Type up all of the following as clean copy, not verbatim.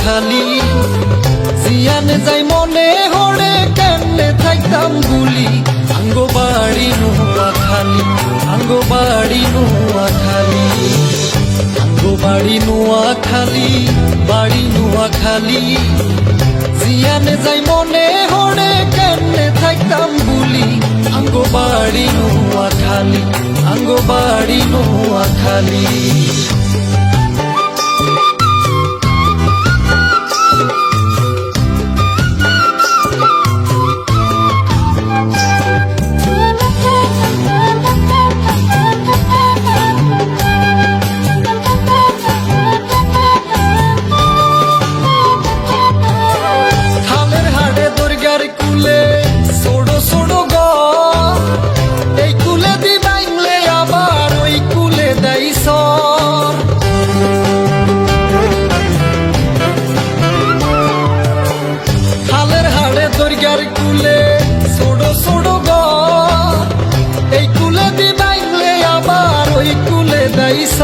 খালি জিয়ান যাই মনে হরে কেমনে থাকতাম গুলি আঙ্গো বাড়ি নোয়া খালি আঙ্গো বাড়ি নোয়া খালি আঙ্গো বাড়ি নোয়া খালি বাড়ি নোয়া খালি জিয়ান যাই মনে হরে কেমনে থাকতাম গুলি আঙ্গো বাড়ি নোয়া খালি আঙ্গো বাড়ি নোয়া খালি কুলে ছোড়ো ছোড়ো ঘর এই কুলে দি বাইলে আবার ওই কুলে দাইস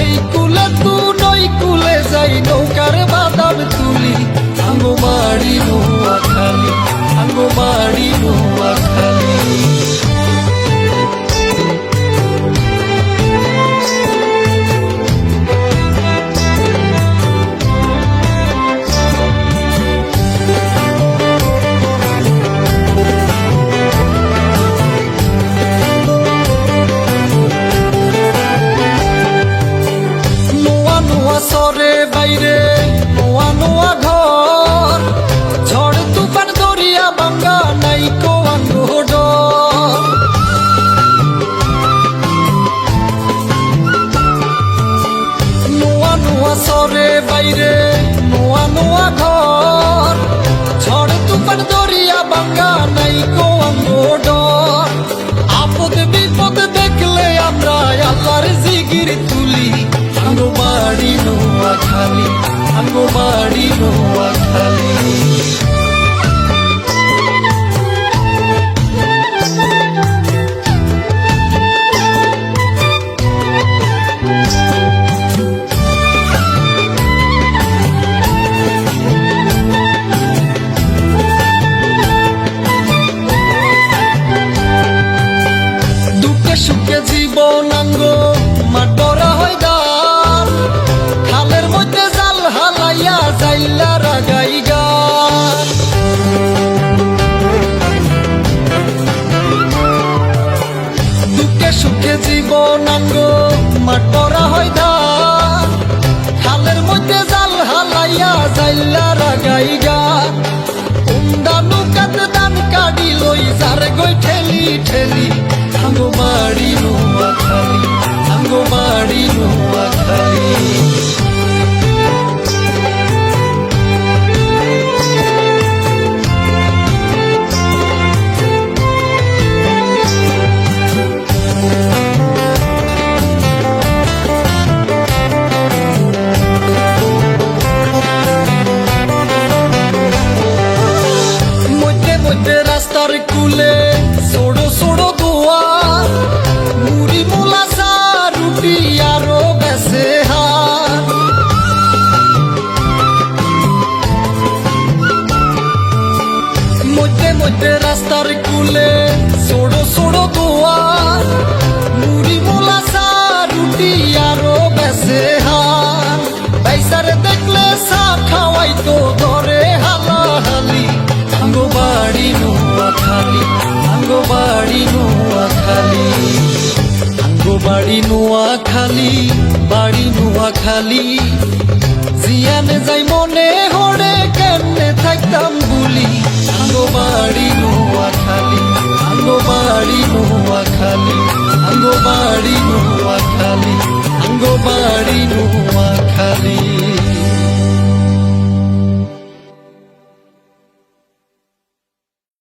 এই কুলে তু নই কুলে যাই নৌকার বাদাম তুলি আঙ্গো বাড়ি নোয়া খালি আঙ্গো বাড়ি নোয়া খালি সরে বাইরে নোয়া নোয়া ঘর ঝড় তুফান দরিয়া ভাঙ্গা নাই কো আঙ্গো ডর নোয়া নোয়া সরে বাইরে নোয়া নোয়া ঘর ঝড় তুফান দরিয়া ভাঙ্গা নাই কো আঙ্গো ডর আপদ বিপদ দেখলে আমরা আল্লাহর জিকির তুলি আঙ্গো বাড়ি নোয়া খালি আঙ্গো বাড়ি নোয়া খালি দুঃখে সুখে জীবন আঙ্গো মাটরা হয় দান খালের মধ্যে জাল হালাইয়া যাইলা রাগাই গান দুঃখে সুখে জীবন আঙ্গো মাটরা হয় দান খালের মধ্যে জাল হালাইয়া যাইলা রাগাই গান উন্ডা নৌকাতে দান কাটি লই যার গই ঠেলি ঠেলি আঙ্গো বাড়ি নোয়া খালি আঙ্গো বাড়ি নোয়া খালি মধ্যে মধ্যে রাস্তার কুলে ছোড়ো ছোড়ো দোয়া মুড়ি মোলা চা রুটি আরো বেসে হাত মধ্যে মধ্যে রাস্তার কুলে ছোড়ো ছোড়ো দোয়া মুড়ি মোলা চা রুটি আরো বেসে হাত পয়সারে দেখলে চা খাওয়াই তো ধরে হালাহালি আঙ্গো বাড়ি নোয়া খালি আঙ্গো বাড়ি নোয়া খালি আঙ্গো বাড়ি নোয়া খালি বাড়ি নোয়া খালি জিয়ান যাই মনে হরে কেমনে থাকতাম গুলি আঙ্গো বাড়ি নোয়া খালি আঙ্গো বাড়ি নোয়া খালি আঙ্গো বাড়ি নোয়া খালি আঙ্গো বাড়ি নোয়া